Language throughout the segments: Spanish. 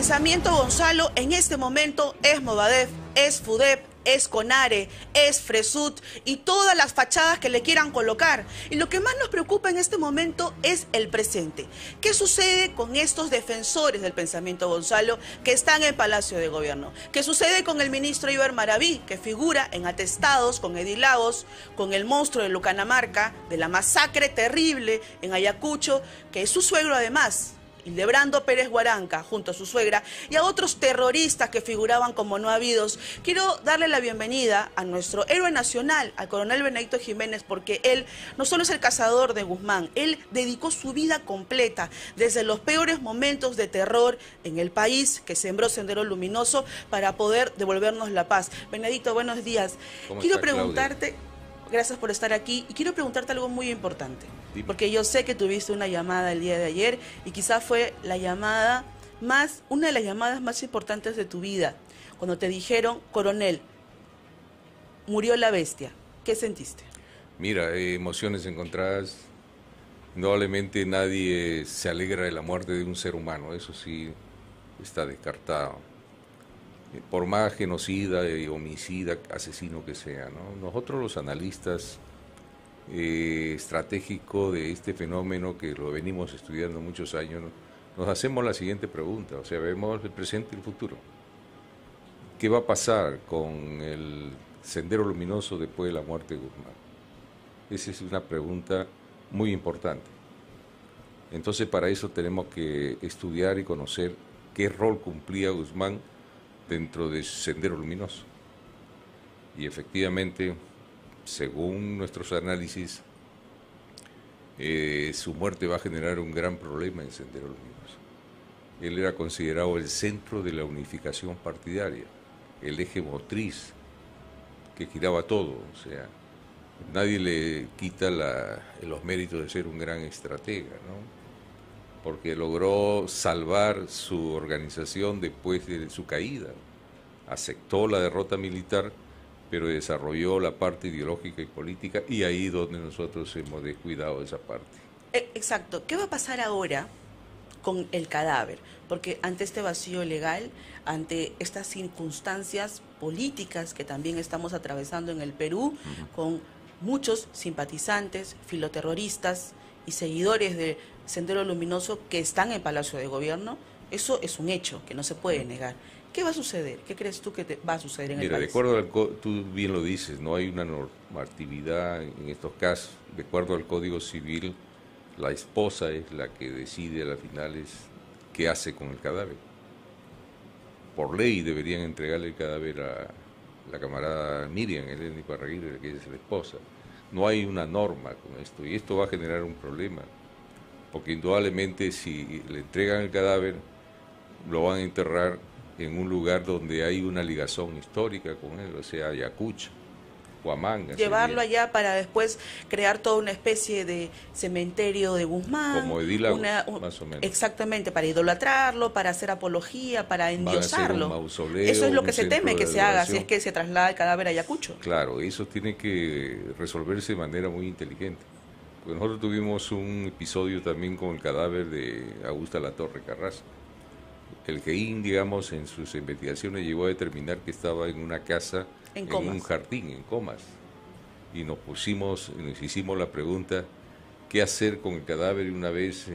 pensamiento Gonzalo en este momento es Movadef, es FUDEP, es CONARE, es FRESUT y todas las fachadas que le quieran colocar. Y lo que más nos preocupa en este momento es el presente. ¿Qué sucede con estos defensores del pensamiento Gonzalo que están en Palacio de Gobierno? ¿Qué sucede con el ministro Iber Maraví, que figura en atestados con Eddy Lagos, con el monstruo de Lucanamarca, de la masacre terrible en Ayacucho, que es su suegro además? Hildebrando Pérez Guaranca, junto a su suegra, y a otros terroristas que figuraban como no habidos. Quiero darle la bienvenida a nuestro héroe nacional, al coronel Benedicto Jiménez, porque él no solo es el cazador de Guzmán, él dedicó su vida completa, desde los peores momentos de terror en el país, que sembró Sendero Luminoso, para poder devolvernos la paz. Benedicto, buenos días. Quiero preguntarte... Claudia. Gracias por estar aquí. Y quiero preguntarte algo muy importante, porque yo sé que tuviste una llamada el día de ayer y quizás fue una de las llamadas más importantes de tu vida, cuando te dijeron, coronel, murió la bestia. ¿Qué sentiste? Mira, emociones encontradas. Indudablemente nadie se alegra de la muerte de un ser humano, eso sí está descartado. Por más genocida, homicida, asesino que sea, ¿no? Nosotros los analistas estratégicos de este fenómeno, que lo venimos estudiando muchos años, nos hacemos la siguiente pregunta, o sea, vemos el presente y el futuro. ¿Qué va a pasar con el Sendero Luminoso después de la muerte de Guzmán? Esa es una pregunta muy importante. Entonces, para eso tenemos que estudiar y conocer qué rol cumplía Guzmán dentro de Sendero Luminoso. Y efectivamente, según nuestros análisis, su muerte va a generar un gran problema en Sendero Luminoso. Él era considerado el centro de la unificación partidaria, el eje motriz que giraba todo. O sea, nadie le quita los méritos de ser un gran estratega, ¿no? Porque logró salvar su organización después de su caída. Aceptó la derrota militar, pero desarrolló la parte ideológica y política, y ahí donde nosotros hemos descuidado esa parte. Exacto. ¿Qué va a pasar ahora con el cadáver? Porque ante este vacío legal, ante estas circunstancias políticas que también estamos atravesando en el Perú, con muchos simpatizantes, filoterroristas y seguidores de Sendero Luminoso que están en Palacio de Gobierno, eso es un hecho que no se puede negar. ¿Qué va a suceder? ¿Qué crees tú que va a suceder en el país? Mira, de acuerdo al tú bien lo dices, no hay una normatividad en estos casos. De acuerdo al Código Civil, la esposa es la que decide a las finales qué hace con el cadáver. Por ley deberían entregarle el cadáver a la camarada Miriam Elena Iparraguirre, que es la esposa. No hay una norma con esto, y esto va a generar un problema, porque indudablemente si le entregan el cadáver, lo van a enterrar en un lugar donde hay una ligazón histórica con él, o sea, Ayacucho, Huamanga. Llevarlo allá para después crear toda una especie de cementerio de Guzmán. Como Eddy Lagos, más o menos. Exactamente, para idolatrarlo, para hacer apología, para endiosarlo. Un mausoleo, eso es lo que se teme que se haga si es que se traslada el cadáver a Ayacucho. Claro, eso tiene que resolverse de manera muy inteligente. Porque nosotros tuvimos un episodio también con el cadáver de Augusta Latorre Carrasco. El GEIN, digamos, en sus investigaciones llegó a determinar que estaba en una casa, en un jardín, en Comas. Y nos hicimos la pregunta, ¿qué hacer con el cadáver una vez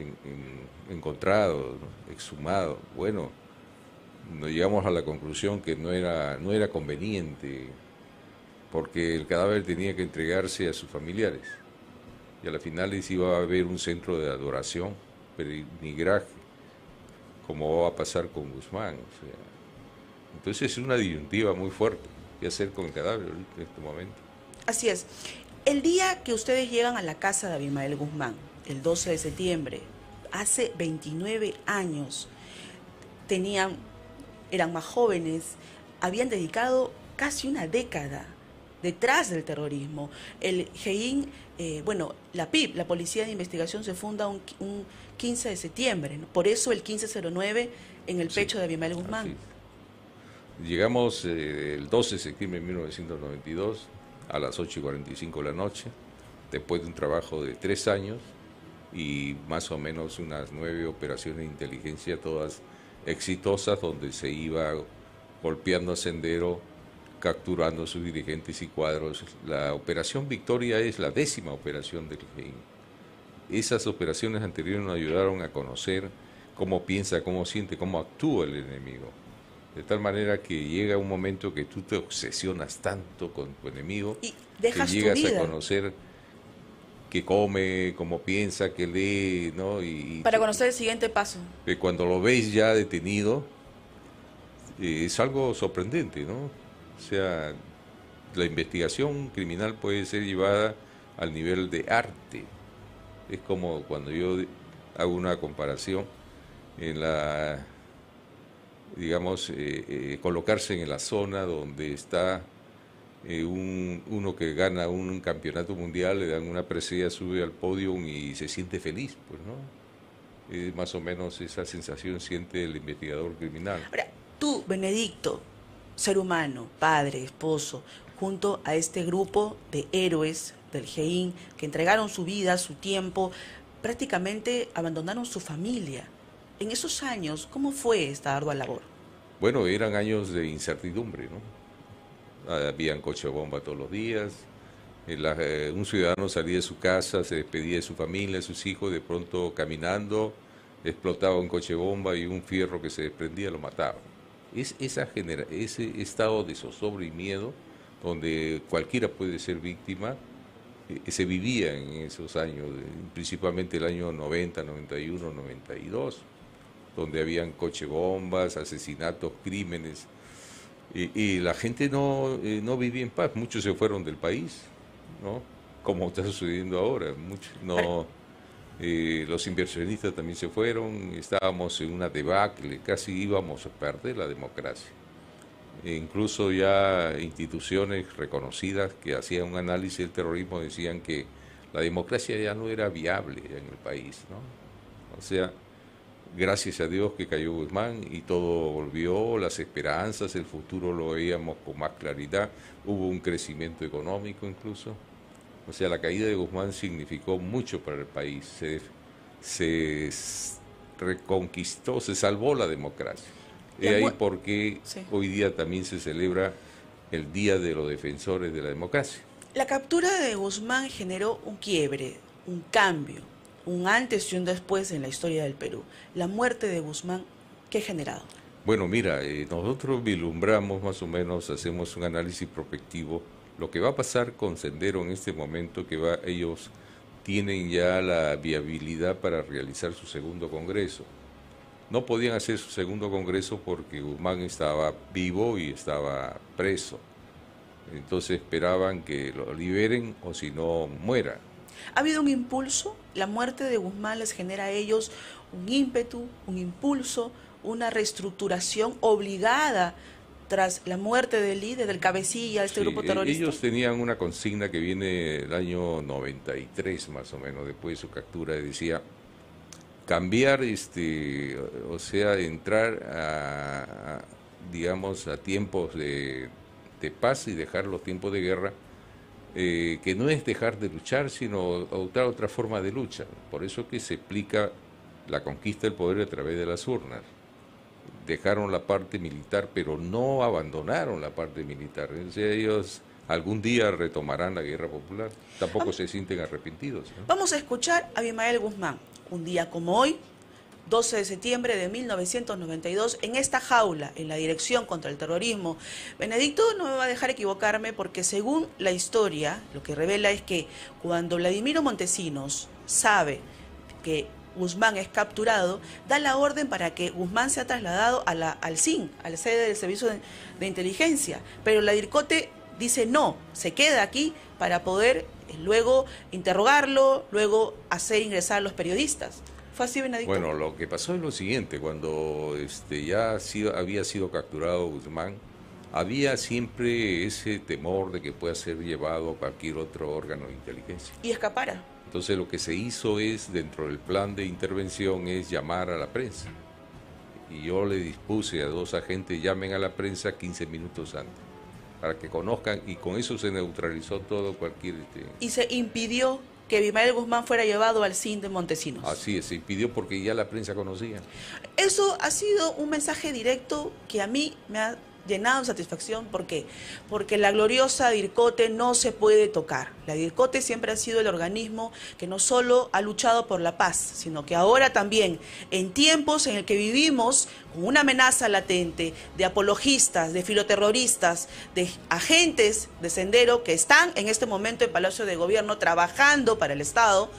encontrado, ¿no? Exhumado? Bueno, nos llegamos a la conclusión que no era conveniente, porque el cadáver tenía que entregarse a sus familiares. Y a la final iba a haber un centro de adoración, peregrinaje, como va a pasar con Guzmán. O sea, entonces es una disyuntiva muy fuerte. ¿Qué hacer con el cadáver ahorita en este momento? Así es. El día que ustedes llegan a la casa de Abimael Guzmán, el 12 de septiembre, hace 29 años, eran más jóvenes, habían dedicado casi una década detrás del terrorismo. El GEIN, la PIP, la Policía de Investigación, se funda un 15 de septiembre, ¿no? Por eso el 1509 en el pecho de Abimael Guzmán. Llegamos el 12 de septiembre de 1992 a las 8:45 de la noche, después de un trabajo de 3 años y más o menos unas 9 operaciones de inteligencia, todas exitosas donde se iba golpeando a Sendero, capturando a sus dirigentes y cuadros. La Operación Victoria es la 10ª operación del GEIN. Esas operaciones anteriores nos ayudaron a conocer cómo piensa, cómo siente, cómo actúa el enemigo. De tal manera que llega un momento que tú te obsesionas tanto con tu enemigo Y dejas que llegas tu a vida conocer qué come, cómo piensa, qué lee, ¿no? para conocer el siguiente paso. Que cuando lo ves ya detenido, es algo sorprendente, ¿no? O sea, la investigación criminal puede ser llevada al nivel de arte. Es como cuando yo hago una comparación en la, digamos, colocarse en la zona donde está uno que gana un campeonato mundial, le dan una presea, sube al podio y se siente feliz, pues, ¿no? Más o menos esa sensación siente el investigador criminal. Ahora, tú, Benedicto, ser humano, padre, esposo, junto a este grupo de héroes del GEIN que entregaron su vida, su tiempo, prácticamente abandonaron su familia. En esos años, ¿cómo fue esta ardua labor? Bueno, eran años de incertidumbre, ¿no? Habían coche bomba todos los días. Un ciudadano salía de su casa, se despedía de su familia, de sus hijos, de pronto caminando, explotaba un coche bomba y un fierro que se desprendía lo mataba. Ese estado de zozobra y miedo, donde cualquiera puede ser víctima, se vivía en esos años, principalmente el año 90, 91, 92, donde habían coche bombas, asesinatos, crímenes. Y la gente no vivía en paz, muchos se fueron del país, ¿no? Como está sucediendo ahora. Los inversionistas también se fueron, estábamos en una debacle, casi íbamos a perder la democracia. Incluso ya instituciones reconocidas que hacían un análisis del terrorismo decían que la democracia ya no era viable en el país, ¿no? O sea, gracias a Dios que cayó Guzmán y todo volvió, las esperanzas, el futuro lo veíamos con más claridad, hubo un crecimiento económico incluso. O sea, la caída de Guzmán significó mucho para el país, se reconquistó, se salvó la democracia. Y ahí porque sí, hoy día también se celebra el Día de los Defensores de la Democracia. La captura de Guzmán generó un quiebre, un cambio, un antes y un después en la historia del Perú. La muerte de Guzmán, ¿qué ha generado? Bueno, mira, nosotros vislumbramos más o menos, hacemos un análisis prospectivo, lo que va a pasar con Sendero en este momento, que ellos tienen ya la viabilidad para realizar su segundo congreso. No podían hacer su segundo congreso porque Guzmán estaba vivo y estaba preso. Entonces esperaban que lo liberen o si no muera. ¿Ha habido un impulso? ¿La muerte de Guzmán les genera a ellos un ímpetu, un impulso, una reestructuración obligada tras la muerte del líder, del cabecilla de este grupo terrorista? Ellos tenían una consigna que viene el año 93 más o menos, después de su captura, decía cambiar, o sea, entrar digamos, a tiempos de paz y dejar los tiempos de guerra, que no es dejar de luchar, sino adoptar otra forma de lucha. Por eso que se explica la conquista del poder a través de las urnas. Dejaron la parte militar, pero no abandonaron la parte militar. O sea, ellos algún día retomarán la guerra popular. Tampoco se sienten arrepentidos, ¿no? Vamos a escuchar a Abimael Guzmán. Un día como hoy, 12 de septiembre de 1992, en esta jaula, en la Dirección contra el Terrorismo. Benedicto no me va a dejar equivocarme porque según la historia, lo que revela es que cuando Vladimiro Montesinos sabe que Guzmán es capturado, da la orden para que Guzmán sea trasladado al SIN, a la sede del Servicio de Inteligencia. Pero la DIRCOTE dice no, se queda aquí para poder luego interrogarlo, luego hacer ingresar a los periodistas. ¿Fue así, Benedicto? Bueno, lo que pasó es lo siguiente, cuando había sido capturado Guzmán, había siempre ese temor de que pueda ser llevado a cualquier otro órgano de inteligencia. Y escapara. Entonces lo que se hizo es, dentro del plan de intervención, es llamar a la prensa. Y yo le dispuse a 2 agentes, llamen a la prensa 15 minutos antes, para que conozcan, y con eso se neutralizó todo cualquier... ¿Y se impidió que Abimael Guzmán fuera llevado al CIN de Montesinos. Así es, se impidió porque ya la prensa conocía. Eso ha sido un mensaje directo que a mí me ha llenado de satisfacción. ¿Por qué? Porque la gloriosa DIRCOTE no se puede tocar. La DIRCOTE siempre ha sido el organismo que no solo ha luchado por la paz, sino que ahora también, en tiempos en el que vivimos con una amenaza latente de apologistas, de filoterroristas, de agentes de Sendero que están en este momento en Palacio de Gobierno trabajando para el Estado,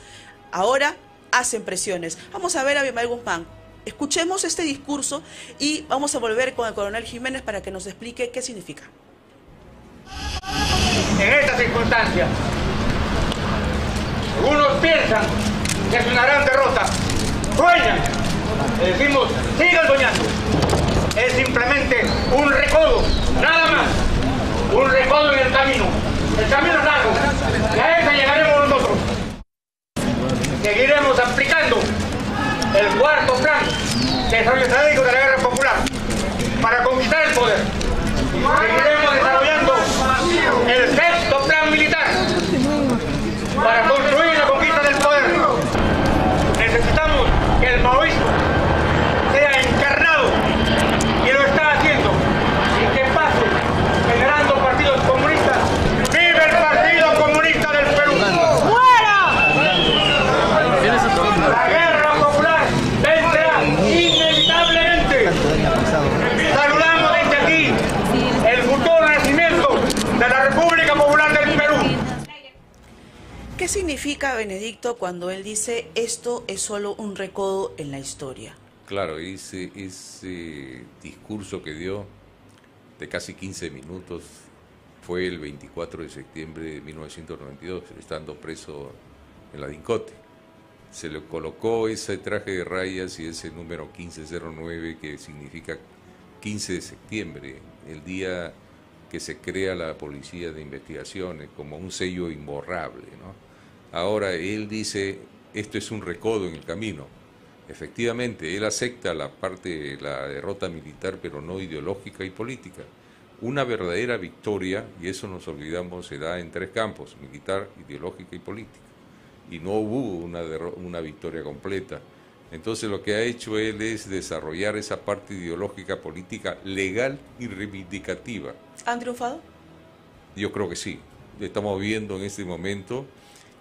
ahora hacen presiones. Vamos a ver a Abimael Guzmán. Escuchemos este discurso y vamos a volver con el coronel Jiménez para que nos explique qué significa. En estas circunstancias, algunos piensan que es una gran derrota. Sueñan. Le decimos, sigan soñando. Es simplemente un recodo, nada más. Un recodo en el camino. El camino es largo. Y a ese llegaremos nosotros. Seguiremos aplicando el cuarto plan de desarrollo estratégico de la guerra popular para conquistar el poder. Seguiremos desarrollando el sexto plan militar para construir la conquista del poder. Necesitamos que el maoísmo sea encarnado y lo está haciendo y que pase generando partidos comunistas. ¡Vive el Partido Comunista del Perú! ¡Fuera! La guerra popular vencerá inevitablemente. Saludamos desde aquí el futuro nacimiento de la República Popular del Perú. ¿Qué significa, Benedicto, cuando él dice esto es solo un recodo en la historia? Claro, ese discurso que dio de casi 15 minutos fue el 24 de septiembre de 1992, estando preso en la DIRCOTE. Se le colocó ese traje de rayas y ese número 1509 que significa 15 de septiembre, el día que se crea la Policía de Investigaciones, como un sello imborrable, ¿no? Ahora él dice, esto es un recodo en el camino. Efectivamente, él acepta la parte de la derrota militar, pero no ideológica y política. Una verdadera victoria, y eso nos olvidamos, se da en tres campos, militar, ideológica y política. Y no hubo una victoria completa. Entonces lo que ha hecho él es desarrollar esa parte ideológica, política, legal y reivindicativa. ¿Han triunfado? Yo creo que sí. Estamos viendo en este momento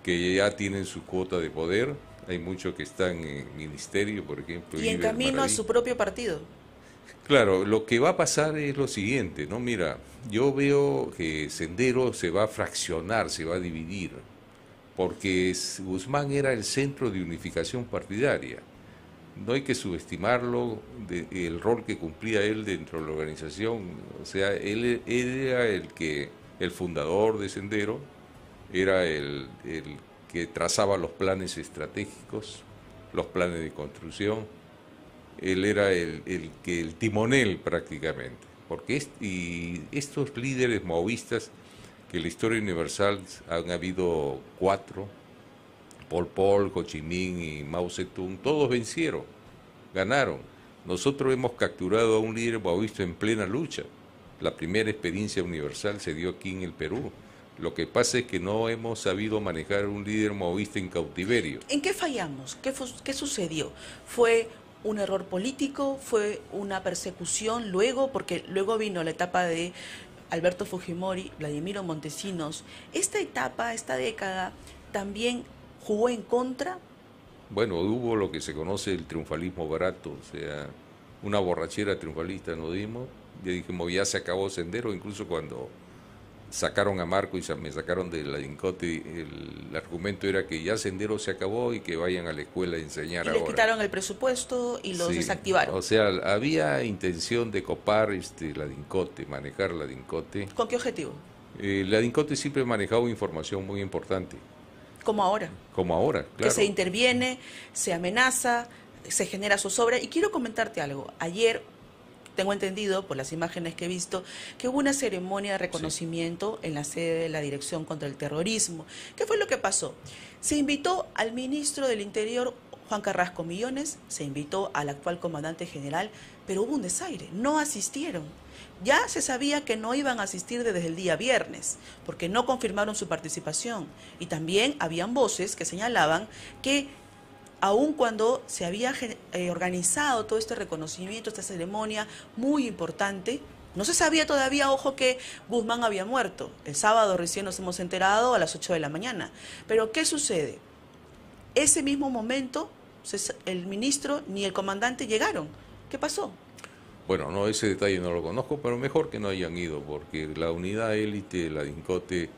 que ya tienen su cuota de poder. Hay muchos que están en ministerio, por ejemplo. Y en camino a su propio partido. Claro, lo que va a pasar es lo siguiente, ¿no? Mira, yo veo que Sendero se va a fraccionar, se va a dividir, porque Guzmán era el centro de unificación partidaria. No hay que subestimarlo, el rol que cumplía él dentro de la organización. O sea, él era el fundador de Sendero, era el que trazaba los planes estratégicos, los planes de construcción. Él era el timonel prácticamente. Porque y estos líderes maoístas, que en la historia universal han habido 4, Pol Pot, Ho Chi Minh y Mao Zedong, todos vencieron, ganaron. Nosotros hemos capturado a un líder maoísta en plena lucha. La primera experiencia universal se dio aquí en el Perú. Lo que pasa es que no hemos sabido manejar un líder maoísta en cautiverio. ¿En qué fallamos? ¿Qué sucedió? ¿Fue un error político? ¿Fue una persecución luego? Porque luego vino la etapa de Alberto Fujimori, Vladimiro Montesinos. ¿Esta etapa, esta década, también jugó en contra? Bueno, hubo lo que se conoce el triunfalismo barato, o sea, una borrachera triunfalista nos dimos. Ya dijimos, ya se acabó Sendero, incluso cuando sacaron a Marco y me sacaron de la DIRCOTE, el argumento era que ya Sendero se acabó y que vayan a la escuela a enseñar ahora. Y les quitaron el presupuesto y los desactivaron. O sea, había intención de copar la DIRCOTE, manejar la DIRCOTE. ¿Con qué objetivo? La DIRCOTE siempre ha manejado información muy importante. Como ahora. Como ahora, claro. Que se interviene, se amenaza, se genera zozobra. Y quiero comentarte algo. Ayer tengo entendido, por las imágenes que he visto, que hubo una ceremonia de reconocimiento en la sede de la Dirección contra el Terrorismo. ¿Qué fue lo que pasó? Se invitó al ministro del Interior, Juan Carrasco Millones, se invitó al actual comandante general, pero hubo un desaire, no asistieron. Ya se sabía que no iban a asistir desde el día viernes, porque no confirmaron su participación. Y también habían voces que señalaban que aun cuando se había organizado todo este reconocimiento, esta ceremonia muy importante, no se sabía todavía, ojo, que Guzmán había muerto. El sábado recién nos hemos enterado a las 8 de la mañana. Pero ¿qué sucede? Ese mismo momento, el ministro ni el comandante llegaron. ¿Qué pasó? Bueno, no, ese detalle no lo conozco, pero mejor que no hayan ido, porque la unidad élite, la DINCOTE,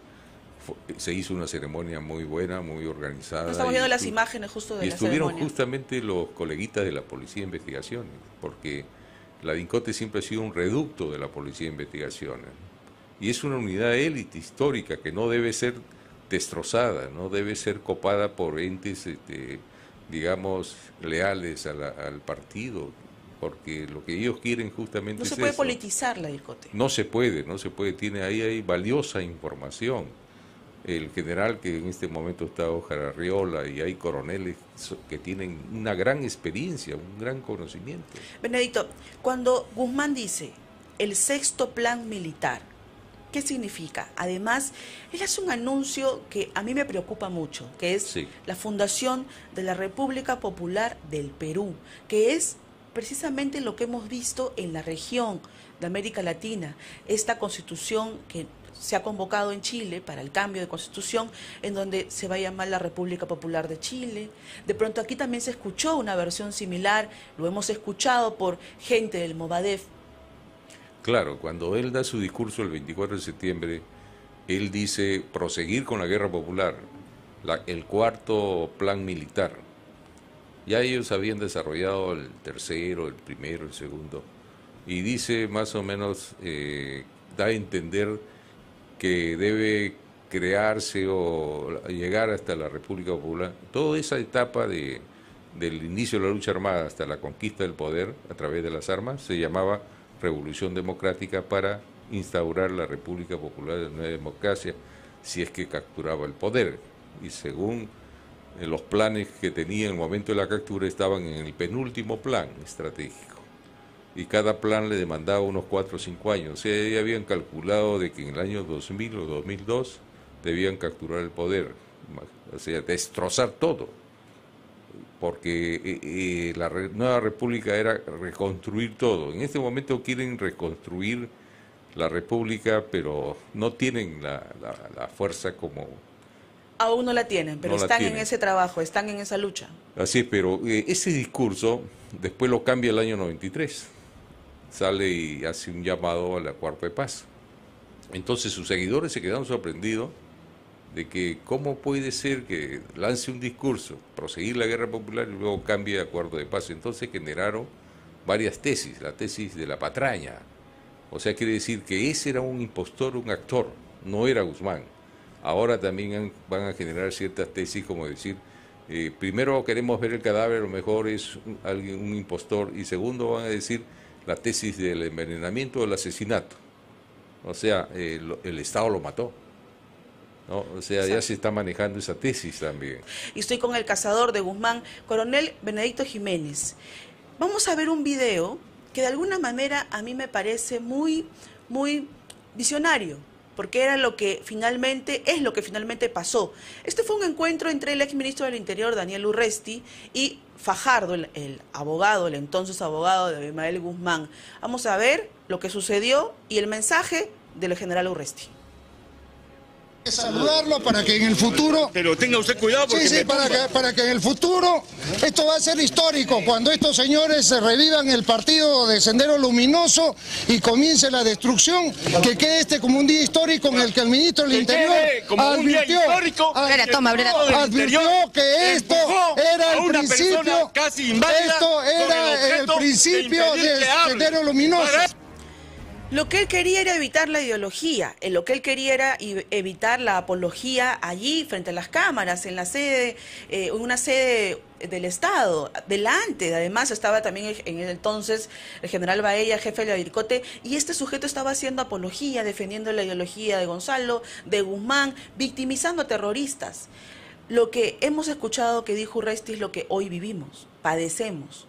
se hizo una ceremonia muy buena, muy organizada. Estamos viendo las imágenes justo de la ceremonia. Y estuvieron justamente los coleguitas de la Policía de Investigaciones, porque la DINCOTE siempre ha sido un reducto de la Policía de Investigaciones. Y es una unidad élite histórica que no debe ser destrozada, no debe ser copada por entes, digamos, leales al partido, porque lo que ellos quieren justamente es no se puede eso. Politizar la DINCOTE. No se puede, tiene hay valiosa información. El general que en este momento está Óscar Arriola, y hay coroneles que tienen una gran experiencia, un gran conocimiento. Benedicto, cuando Guzmán dice el sexto plan militar, ¿qué significa? Además, él hace un anuncio que a mí me preocupa mucho, que es la fundación de la República Popular del Perú, que es precisamente lo que hemos visto en la región de América Latina, esta constitución que se ha convocado en Chile para el cambio de constitución, en donde se va a llamar la República Popular de Chile. De pronto aquí también se escuchó una versión similar, lo hemos escuchado por gente del Movadef. Claro, cuando él da su discurso el 24 de septiembre, él dice proseguir con la guerra popular, el cuarto plan militar. Ya ellos habían desarrollado el tercero, el primero, el segundo, y dice más o menos, da a entender que debe crearse o llegar hasta la República Popular. Toda esa etapa del inicio de la lucha armada hasta la conquista del poder a través de las armas se llamaba Revolución Democrática, para instaurar la República Popular de Nueva Democracia si es que capturaba el poder. Y según los planes que tenía en el momento de la captura, estaban en el penúltimo plan estratégico. Y cada plan le demandaba unos 4 o 5 años. O sea, ya habían calculado de que en el año 2000 o 2002 debían capturar el poder, o sea, destrozar todo. Porque la nueva república era reconstruir todo. En este momento quieren reconstruir la república, pero no tienen la fuerza como... Aún no la tienen, pero no están en ese trabajo, están en esa lucha. Así es, pero ese discurso después lo cambia el año 93. Sale y hace un llamado al acuerdo de paz. Entonces sus seguidores se quedaron sorprendidos de que cómo puede ser que lance un discurso, proseguir la guerra popular y luego cambie de acuerdo de paz. Entonces generaron varias tesis, la tesis de la patraña. O sea, quiere decir que ese era un impostor, un actor, no era Guzmán. Ahora también van a generar ciertas tesis como decir, primero queremos ver el cadáver, a lo mejor es un impostor, y segundo van a decir la tesis del envenenamiento o del asesinato. O sea, el Estado lo mató, ¿no? O sea, ya se está manejando esa tesis también. Y estoy con el cazador de Guzmán, coronel Benedicto Jiménez. Vamos a ver un video que de alguna manera a mí me parece muy visionario, porque es lo que finalmente pasó. Este fue un encuentro entre el exministro del Interior, Daniel Urresti, y Fajardo, el entonces abogado de Abimael Guzmán. Vamos a ver lo que sucedió y el mensaje del general Urresti. Saludarlo para que en el futuro... Pero tenga usted cuidado porque... Sí, para que en el futuro esto va a ser histórico, cuando estos señores revivan el partido de Sendero Luminoso y comience la destrucción, que quede como un día histórico en el que el ministro del Interior advirtió que esto era el principio, de Sendero Luminoso. Lo que él quería era evitar la ideología, lo que él quería era evitar la apología allí, frente a las cámaras, en la sede, una sede del Estado. Delante, además, estaba también en el entonces el general Baella, jefe de la DINCOTE, y este sujeto estaba haciendo apología, defendiendo la ideología de Gonzalo, de Guzmán, victimizando a terroristas. lo que hemos escuchado que dijo Urresti es lo que hoy vivimos, padecemos.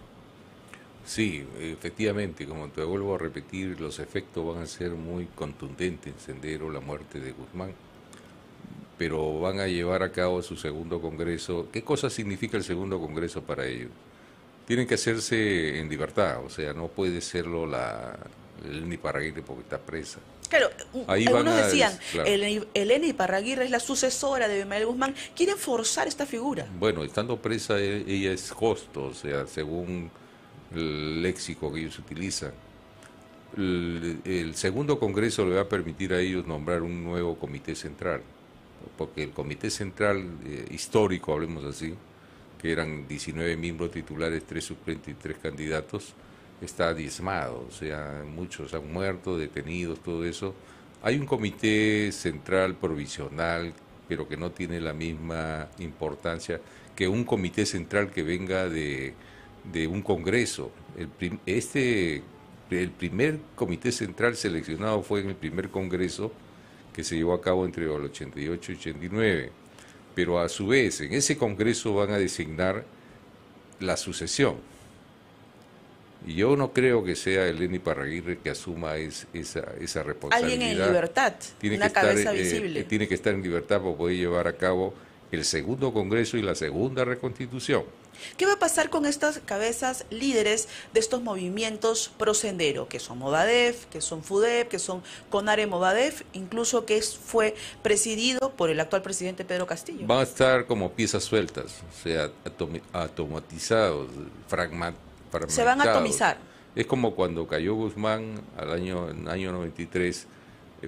Sí, efectivamente, como te vuelvo a repetir, los efectos van a ser muy contundentes en Sendero, la muerte de Guzmán, pero van a llevar a cabo su segundo congreso. ¿Qué cosa significa el segundo congreso para ellos? Tienen que hacerse en libertad, o sea, no puede serlo Elena Iparraguirre porque está presa. Claro, Ahí algunos decían, claro. Elena Iparraguirre es la sucesora de Abimael Guzmán. Quieren forzar esta figura. Bueno, estando presa, ella es hosto, o sea, según el léxico que ellos utilizan. El segundo congreso le va a permitir a ellos nombrar un nuevo comité central, porque el comité central histórico, hablemos así, que eran 19 miembros titulares, 3 suplentes y 3 candidatos, está diezmado, o sea, muchos han muerto, detenidos, todo eso. Hay un comité central provisional, pero que no tiene la misma importancia que un comité central que venga de un congreso. El primer comité central seleccionado fue en el primer congreso que se llevó a cabo entre el 88 y 89, pero a su vez en ese congreso van a designar la sucesión. Y yo no creo que sea Elena Iparraguirre que asuma esa responsabilidad. Alguien en libertad, una cabeza visible. Tiene que estar en libertad para poder llevar a cabo el segundo congreso y la segunda reconstitución. ¿Qué va a pasar con estas cabezas líderes de estos movimientos pro Sendero, que son Movadef, que son FUDEP, que son CONARE Movadef, incluso que fue presidido por el actual presidente Pedro Castillo? Van a estar como piezas sueltas, o sea, automatizados, fragmentados. Se van a atomizar. Es como cuando cayó Guzmán en el año 93,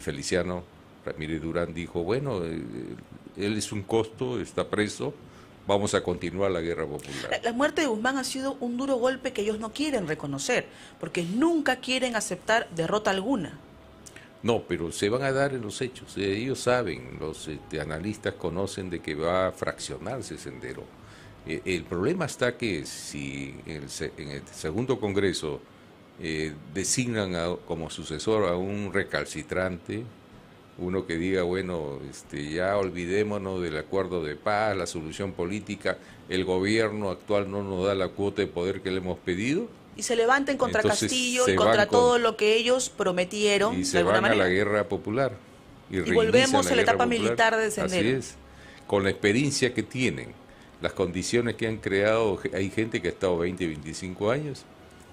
Feliciano Ramírez Durán dijo, bueno, él es un costo, está preso, vamos a continuar la guerra popular. La muerte de Guzmán ha sido un duro golpe que ellos no quieren reconocer, porque nunca quieren aceptar derrota alguna. No, pero se van a dar en los hechos. Ellos saben, los analistas conocen de que va a fraccionarse Sendero. El problema está que si en el segundo congreso designan como sucesor a un recalcitrante, uno que diga, bueno, ya olvidémonos del acuerdo de paz, la solución política, el gobierno actual no nos da la cuota de poder que le hemos pedido. Y se levanten contra Castillo y contra todo lo que ellos prometieron. Y se van a la guerra popular. Y volvemos a la etapa militar de Sendero. Así es, con la experiencia que tienen, las condiciones que han creado. Hay gente que ha estado 20, 25 años.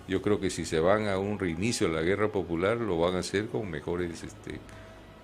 Yo creo que si se van a un reinicio de la guerra popular, lo van a hacer con mejores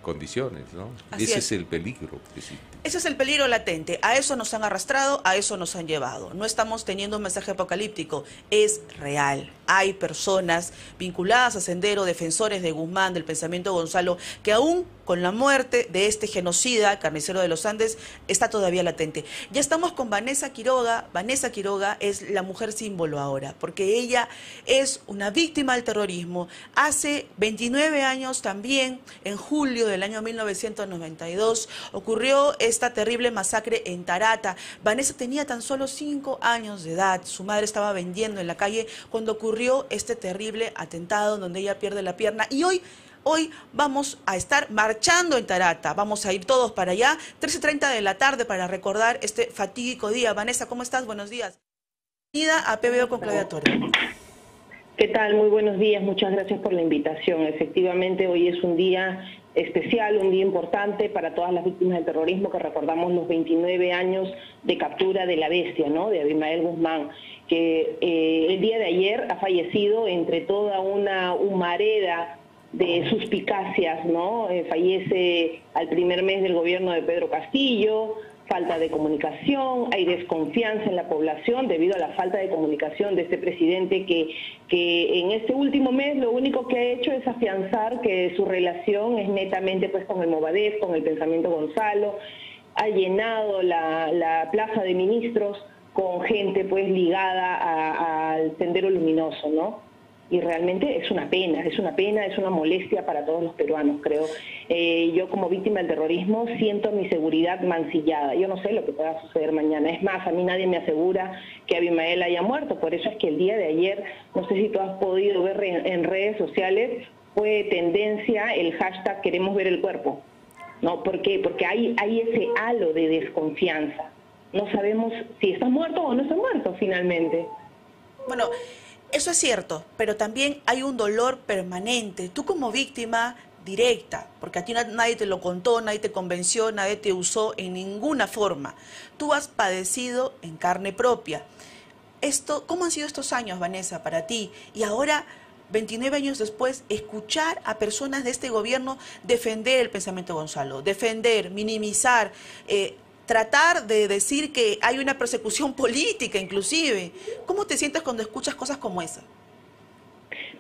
condiciones, ¿no? Ese es el peligro que existe. Ese es el peligro latente. A eso nos han arrastrado, a eso nos han llevado. No estamos teniendo un mensaje apocalíptico, es real. Hay personas vinculadas a Sendero, defensores de Guzmán, del pensamiento de Gonzalo, que aún con la muerte de este genocida, carnicero de los Andes, está todavía latente. Ya estamos con Vanessa Quiroga. Vanessa Quiroga es la mujer símbolo ahora, porque ella es una víctima del terrorismo. Hace 29 años también, en julio del año 1992, ocurrió esta terrible masacre en Tarata. Vanessa tenía tan solo 5 años de edad. Su madre estaba vendiendo en la calle cuando ocurrió este terrible atentado donde ella pierde la pierna. Y hoy vamos a estar marchando en Tarata. Vamos a ir todos para allá, 13:30 de la tarde, para recordar este fatídico día. Vanessa, ¿cómo estás? Buenos días. Bienvenida a PBO con Claudia Torre. ¿Qué tal? Muy buenos días. Muchas gracias por la invitación. Efectivamente, hoy es un día especial, un día importante para todas las víctimas del terrorismo, que recordamos los 29 años de captura de la bestia, ¿no?, de Abimael Guzmán, que el día de ayer ha fallecido entre toda una humareda de suspicacias, ¿no? Fallece al primer mes del gobierno de Pedro Castillo, falta de comunicación, hay desconfianza en la población debido a la falta de comunicación de este presidente que en este último mes lo único que ha hecho es afianzar que su relación es netamente pues con el Movadef, con el pensamiento Gonzalo, ha llenado la plaza de ministros con gente pues ligada al Sendero Luminoso, ¿no? Y realmente es una pena, es una molestia para todos los peruanos, creo. Yo como víctima del terrorismo siento mi seguridad mancillada. Yo no sé lo que pueda suceder mañana. Es más, a mí nadie me asegura que Abimael haya muerto. Por eso es que el día de ayer, no sé si tú has podido ver en redes sociales, fue tendencia el hashtag queremos ver el cuerpo. ¿No? ¿Por qué? Porque hay ese halo de desconfianza. No sabemos si está muerto o no está muerto finalmente. Bueno, eso es cierto, pero también hay un dolor permanente. Tú como víctima directa, porque a ti nadie te lo contó, nadie te convenció, nadie te usó en ninguna forma. Tú has padecido en carne propia. ¿Cómo han sido estos años, Vanessa, para ti? Y ahora, 29 años después, escuchar a personas de este gobierno defender el pensamiento de Gonzalo, defender, minimizar, tratar de decir que hay una persecución política inclusive. ¿Cómo te sientes cuando escuchas cosas como esa?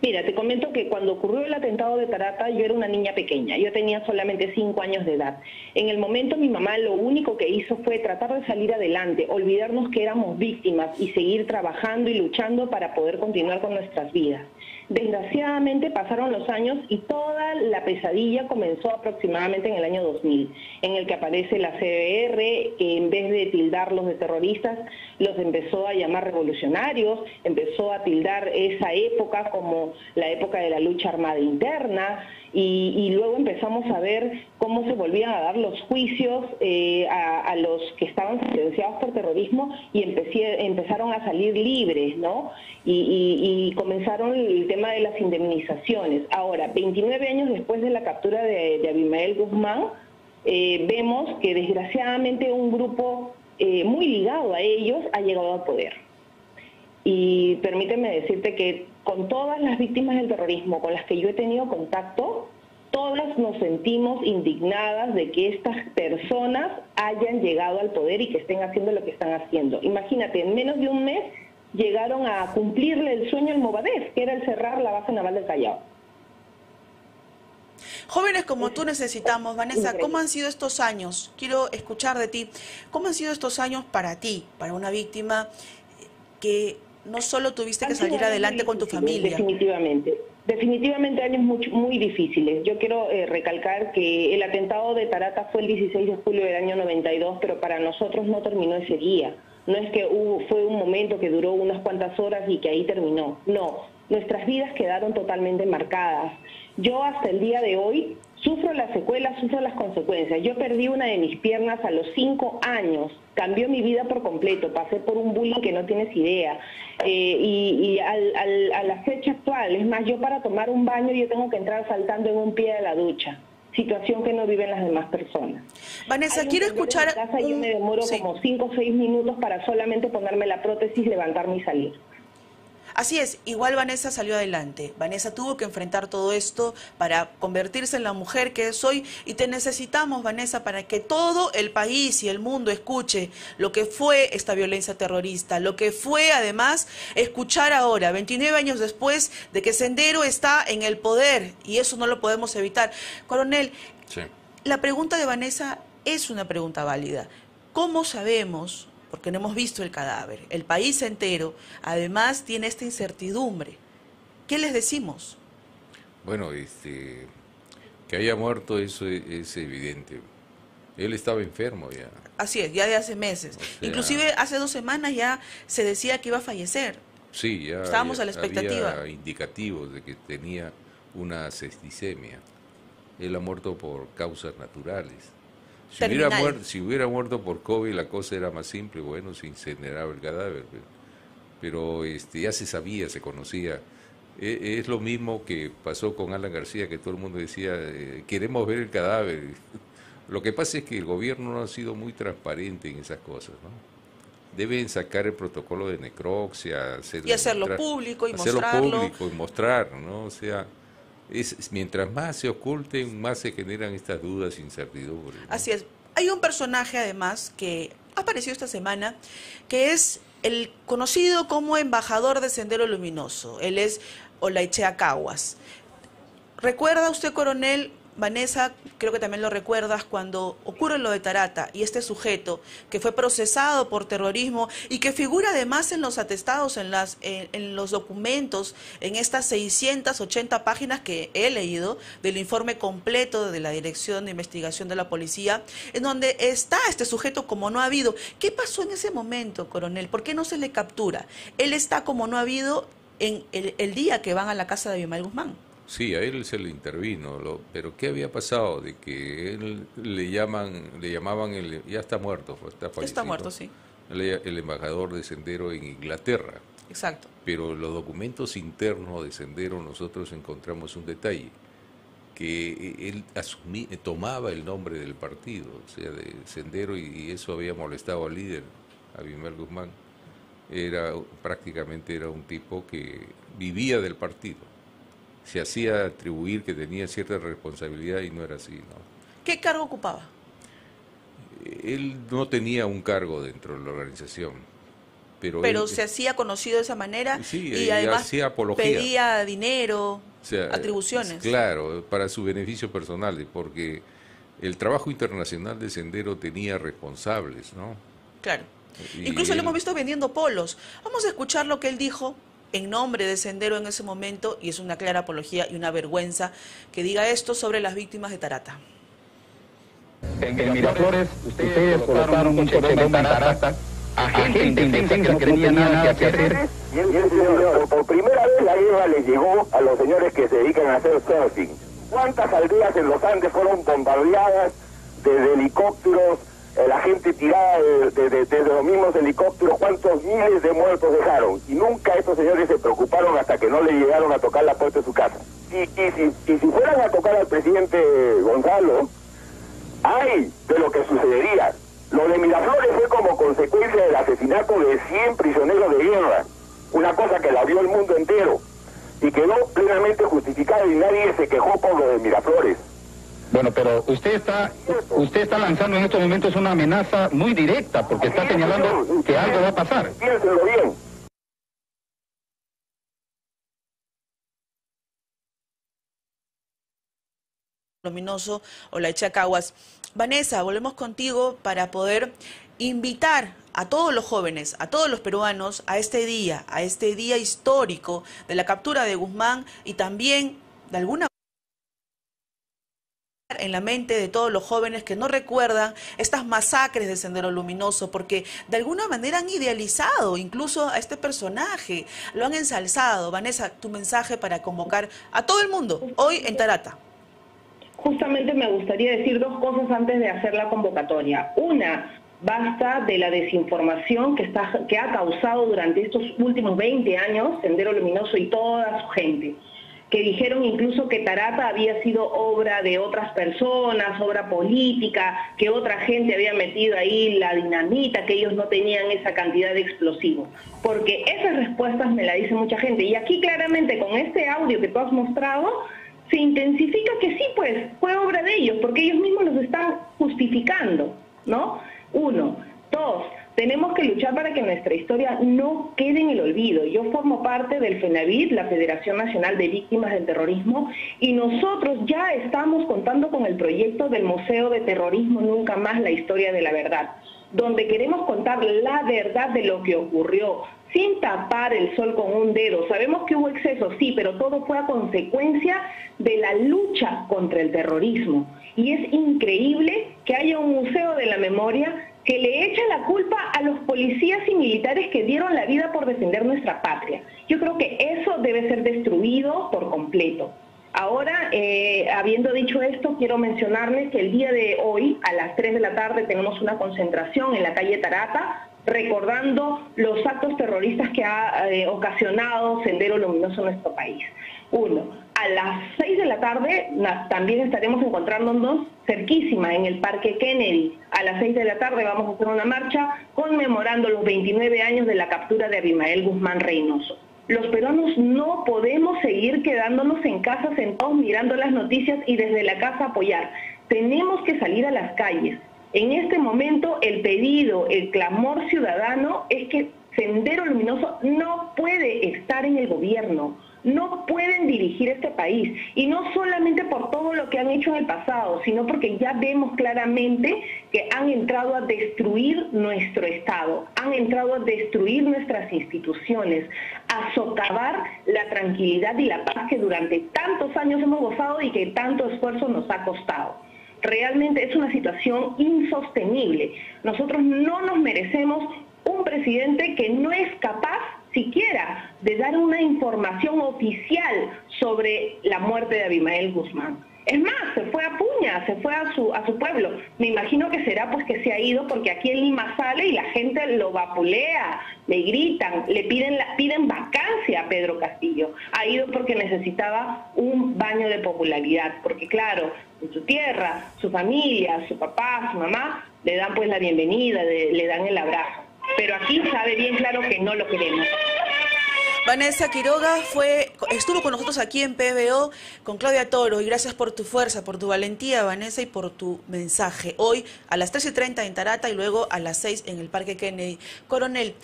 Mira, te comento que cuando ocurrió el atentado de Tarata yo era una niña pequeña, yo tenía solamente 5 años de edad. En el momento mi mamá lo único que hizo fue tratar de salir adelante, olvidarnos que éramos víctimas y seguir trabajando y luchando para poder continuar con nuestras vidas. Desgraciadamente pasaron los años y toda la pesadilla comenzó aproximadamente en el año 2000, en el que aparece la CBR, que en vez de tildarlos de terroristas, los empezó a llamar revolucionarios, empezó a tildar esa época como la época de la lucha armada interna, y luego empezamos a ver cómo se volvían a dar los juicios a los que estaban sentenciados por terrorismo y empezaron a salir libres, ¿no? Y comenzaron el tema de las indemnizaciones. Ahora, 29 años después de la captura de Abimael Guzmán, vemos que desgraciadamente un grupo muy ligado a ellos ha llegado al poder. Y permíteme decirte que con todas las víctimas del terrorismo con las que yo he tenido contacto, todas nos sentimos indignadas de que estas personas hayan llegado al poder y que estén haciendo lo que están haciendo. Imagínate, en menos de un mes llegaron a cumplirle el sueño al Movadef, que era el cerrar la base naval del Callao. Jóvenes como tú necesitamos, Vanessa. ¿Cómo han sido estos años? Quiero escuchar de ti. ¿Cómo han sido estos años para ti, para una víctima que no solo tuviste que salir adelante con tu familia? Definitivamente años muy difíciles. Yo quiero recalcar que el atentado de Tarata fue el 16 de julio del año 92, pero para nosotros no terminó ese día. No es que fue un momento que duró unas cuantas horas y que ahí terminó. No, nuestras vidas quedaron totalmente marcadas. Yo hasta el día de hoy sufro las secuelas, sufro las consecuencias. Yo perdí una de mis piernas a los 5 años. Cambió mi vida por completo. Pasé por un bullying que no tienes idea. A la fecha actual, es más, yo para tomar un baño yo tengo que entrar saltando en un pie de la ducha. Situación que no viven las demás personas. Vanessa, quiero escuchar... Yo me demoro como 5 o 6 minutos para solamente ponerme la prótesis, levantarme y salir. Así es, igual Vanessa salió adelante. Vanessa tuvo que enfrentar todo esto para convertirse en la mujer que es hoy, y te necesitamos, Vanessa, para que todo el país y el mundo escuche lo que fue esta violencia terrorista, lo que fue además escuchar ahora, 29 años después de que Sendero está en el poder, y eso no lo podemos evitar. Coronel, sí. La pregunta de Vanessa es una pregunta válida. ¿Cómo sabemos? Porque no hemos visto el cadáver. El país entero, además, tiene esta incertidumbre. ¿Qué les decimos? Bueno, que haya muerto, eso es evidente. Él estaba enfermo ya. Así es, ya de hace meses. O sea, inclusive hace 2 semanas ya se decía que iba a fallecer. Sí, ya estábamos a la expectativa. Había indicativos de que tenía una septicemia. Él ha muerto por causas naturales. Si hubiera muerto por COVID, la cosa era más simple. Bueno, se incineraba el cadáver, pero ya se sabía, se conocía. Es lo mismo que pasó con Alan García, que todo el mundo decía, queremos ver el cadáver. Lo que pasa es que el gobierno no ha sido muy transparente en esas cosas, ¿no? Deben sacar el protocolo de necropsia, hacerlo público y mostrarlo. Hacerlo público y mostrar, ¿no? O sea, mientras más se oculten, más se generan estas dudas e incertidumbres, ¿no? Así es. Hay un personaje, además, que apareció esta semana, que es el conocido como embajador de Sendero Luminoso. Él es Olaichea Caguas. ¿Recuerda usted, coronel? Vanessa, creo que también lo recuerdas, cuando ocurre lo de Tarata y este sujeto que fue procesado por terrorismo y que figura además en los atestados, en los documentos, en estas 680 páginas que he leído del informe completo de la Dirección de Investigación de la Policía, en donde está este sujeto como no ha habido. ¿Qué pasó en ese momento, coronel? ¿Por qué no se le captura? Él está como no ha habido en el día que van a la casa de Abimael Guzmán. Sí, a él se le intervino, pero ¿qué había pasado? De que él le llamaban, ya está muerto, está fallecido. Está muerto, sí. El embajador de Sendero en Inglaterra. Exacto. Pero en los documentos internos de Sendero nosotros encontramos un detalle, que él tomaba el nombre del partido, o sea, de Sendero, y eso había molestado al líder, Abimael Guzmán. Prácticamente era un tipo que vivía del partido. Se hacía atribuir que tenía cierta responsabilidad y no era así, ¿no? ¿Qué cargo ocupaba? Él no tenía un cargo dentro de la organización, pero él, se hacía conocido de esa manera, sí, y además hacía apología, pedía dinero, o sea, atribuciones. Claro, para su beneficio personal, porque el trabajo internacional de Sendero tenía responsables, ¿no? Claro. Incluso lo hemos visto vendiendo polos. Vamos a escuchar lo que él dijo en nombre de Sendero en ese momento, y es una clara apología y una vergüenza que diga esto sobre las víctimas de Tarata. En Miraflores, ustedes colocaron un problema en Tarata a gente indefensa que no tenía nada que hacer. Y el señor, por primera vez la guerra les llegó a los señores que se dedican a hacer surfing. ¿Cuántas aldeas en los Andes fueron bombardeadas desde helicópteros? La gente tirada desde los mismos helicópteros, cuántos miles de muertos dejaron, y nunca estos señores se preocuparon hasta que no le llegaron a tocar la puerta de su casa. Y si fueran a tocar al presidente Gonzalo, ¡ay de lo que sucedería! Lo de Miraflores fue como consecuencia del asesinato de 100 prisioneros de guerra, una cosa que la vio el mundo entero, y quedó plenamente justificada y nadie se quejó por lo de Miraflores. Bueno, pero usted está lanzando en estos momentos una amenaza muy directa, porque está señalando que algo va a pasar. Piénsenlo bien. Luminoso o la Chacaguas. Vanessa, volvemos contigo para poder invitar a todos los jóvenes, a todos los peruanos, a este día histórico de la captura de Guzmán, y también, de alguna en la mente de todos los jóvenes que no recuerdan estas masacres de Sendero Luminoso, porque de alguna manera han idealizado incluso a este personaje, lo han ensalzado. Vanessa, tu mensaje para convocar a todo el mundo hoy en Tarata. Justamente me gustaría decir dos cosas antes de hacer la convocatoria. Una, basta de la desinformación que ha causado durante estos últimos 20 años Sendero Luminoso y toda su gente, que dijeron incluso que Tarata había sido obra de otras personas, obra política, que otra gente había metido ahí la dinamita, que ellos no tenían esa cantidad de explosivos. Porque esas respuestas me la dice mucha gente. Y aquí claramente con este audio que tú has mostrado, se intensifica que sí, pues, fue obra de ellos, porque ellos mismos los están justificando, ¿no? Uno. Dos, tenemos que luchar para que nuestra historia no quede en el olvido. Yo formo parte del FENAVIT, la Federación Nacional de Víctimas del Terrorismo, y nosotros ya estamos contando con el proyecto del Museo de Terrorismo Nunca Más, la historia de la verdad, donde queremos contar la verdad de lo que ocurrió, sin tapar el sol con un dedo. Sabemos que hubo excesos, sí, pero todo fue a consecuencia de la lucha contra el terrorismo. Y es increíble que haya un museo de la memoria que le echa la culpa a los policías y militares que dieron la vida por defender nuestra patria. Yo creo que eso debe ser destruido por completo. Ahora, habiendo dicho esto, quiero mencionarles que el día de hoy, a las 3 de la tarde, tenemos una concentración en la calle Tarata, recordando los actos terroristas que ha ocasionado Sendero Luminoso en nuestro país. A las 6 de la tarde también estaremos encontrándonos cerquísima en el Parque Kennedy. A las 6 de la tarde vamos a hacer una marcha conmemorando los 29 años de la captura de Abimael Guzmán Reynoso. Los peruanos no podemos seguir quedándonos en casa sentados mirando las noticias y desde la casa apoyar. Tenemos que salir a las calles. En este momento el pedido, el clamor ciudadano es que Sendero Luminoso no puede estar en el gobierno, no pueden dirigir este país, y no solamente por todo lo que han hecho en el pasado, sino porque ya vemos claramente que han entrado a destruir nuestro Estado, han entrado a destruir nuestras instituciones, a socavar la tranquilidad y la paz que durante tantos años hemos gozado y que tanto esfuerzo nos ha costado. Realmente es una situación insostenible. Nosotros no nos merecemos un presidente que no es capaz siquiera de dar una información oficial sobre la muerte de Abimael Guzmán. Es más, se fue a Puña, se fue a su pueblo. Me imagino que será pues que se ha ido porque aquí en Lima sale y la gente lo vapulea, le gritan, le piden vacancia a Pedro Castillo. Ha ido porque necesitaba un baño de popularidad, porque claro, en su tierra, su familia, su papá, su mamá, le dan pues la bienvenida, le dan el abrazo. Pero aquí sabe bien claro que no lo queremos. Vanessa Quiroga estuvo con nosotros aquí en PBO con Claudia Toro, y gracias por tu fuerza, por tu valentía, Vanessa, y por tu mensaje. Hoy a las 3:30 en Tarata y luego a las 6 en el Parque Kennedy. Coronel,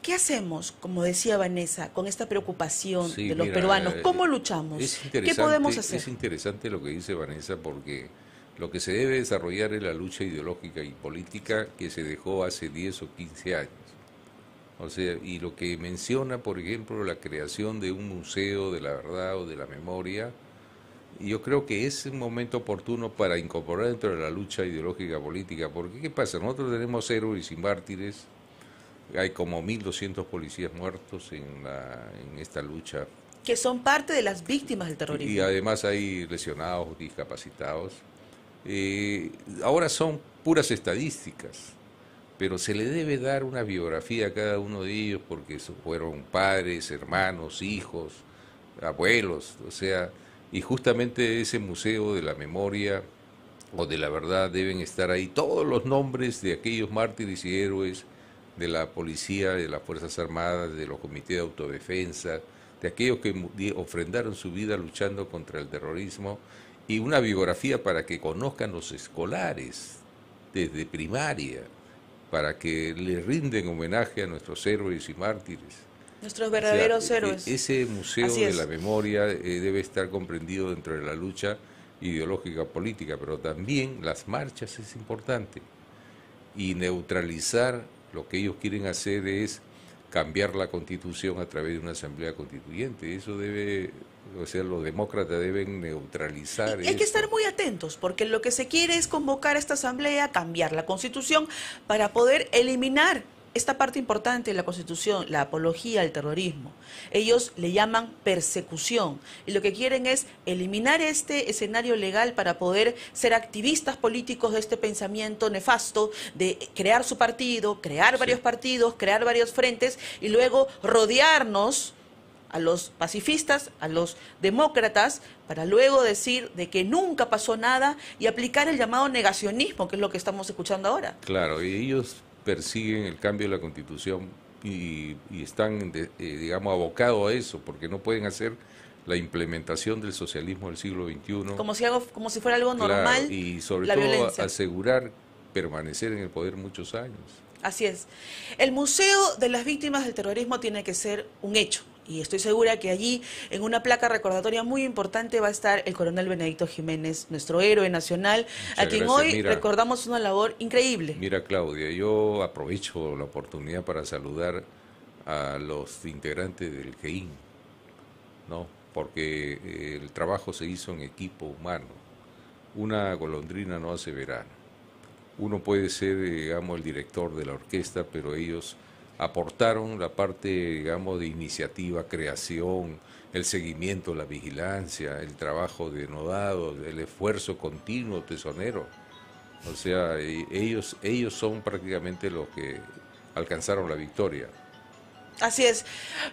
¿qué hacemos, como decía Vanessa, con esta preocupación de los peruanos? ¿Cómo luchamos? ¿Qué podemos hacer? Es interesante lo que dice Vanessa, porque lo que se debe desarrollar es la lucha ideológica y política que se dejó hace 10 o 15 años. O sea, y lo que menciona, por ejemplo, la creación de un museo de la verdad o de la memoria, yo creo que es un momento oportuno para incorporar dentro de la lucha ideológica política, porque ¿qué pasa? Nosotros tenemos héroes y mártires, hay como 1.200 policías muertos en esta lucha. Que son parte de las víctimas del terrorismo. Y además hay lesionados, discapacitados. Ahora son puras estadísticas, pero se le debe dar una biografía a cada uno de ellos porque fueron padres, hermanos, hijos, abuelos, o sea, y justamente ese museo de la memoria o de la verdad deben estar ahí todos los nombres de aquellos mártires y héroes de la policía, de las Fuerzas Armadas, de los comités de autodefensa, de aquellos que ofrendaron su vida luchando contra el terrorismo, y una biografía para que conozcan los escolares desde primaria, para que le rinden homenaje a nuestros héroes y mártires. Nuestros verdaderos héroes. Ese museo de la memoria debe estar comprendido dentro de la lucha ideológica política, pero también las marchas es importante. Y neutralizar lo que ellos quieren hacer es cambiar la Constitución a través de una asamblea constituyente. Eso debe, o sea, los demócratas deben neutralizar. Y hay que estar muy atentos, porque lo que se quiere es convocar a esta asamblea, cambiar la Constitución para poder eliminar esta parte importante de la Constitución, la apología al terrorismo. Ellos le llaman persecución, y lo que quieren es eliminar este escenario legal para poder ser activistas políticos de este pensamiento nefasto de crear su partido, crear varios partidos, crear varios frentes y luego rodearnos a los pacifistas, a los demócratas, para luego decir de que nunca pasó nada y aplicar el llamado negacionismo, que es lo que estamos escuchando ahora. Claro, y ellos persiguen el cambio de la Constitución y están, digamos, abocados a eso, porque no pueden hacer la implementación del socialismo del siglo XXI. Como si fuera algo normal. Claro, y sobre todo violencia. Asegurar permanecer en el poder muchos años. Así es. El Museo de las Víctimas del Terrorismo tiene que ser un hecho. Y estoy segura que allí, en una placa recordatoria muy importante, va a estar el coronel Benedicto Jiménez, nuestro héroe nacional, a quien hoy recordamos una labor increíble. Mira, Claudia, yo aprovecho la oportunidad para saludar a los integrantes del GEIN, ¿no? Porque el trabajo se hizo en equipo humano. Una golondrina no hace verano. Uno puede ser, digamos, el director de la orquesta, pero ellos aportaron la parte, digamos, de iniciativa, creación, el seguimiento, la vigilancia, el trabajo denodado, el esfuerzo continuo, tesonero. O sea, ellos son prácticamente los que alcanzaron la victoria. Así es.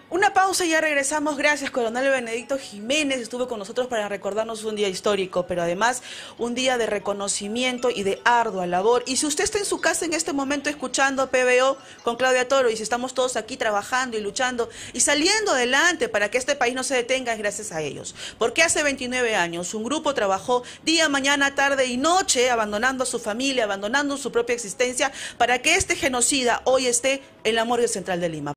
Una pausa y ya regresamos. Gracias, coronel Benedicto Jiménez. Estuvo con nosotros para recordarnos un día histórico, pero además un día de reconocimiento y de ardua labor. Y si usted está en su casa en este momento escuchando PBO con Claudia Toro, y si estamos todos aquí trabajando y luchando y saliendo adelante para que este país no se detenga, es gracias a ellos. Porque hace 29 años un grupo trabajó día, mañana, tarde y noche, abandonando a su familia, abandonando su propia existencia, para que este genocida hoy esté en la morgue central de Lima.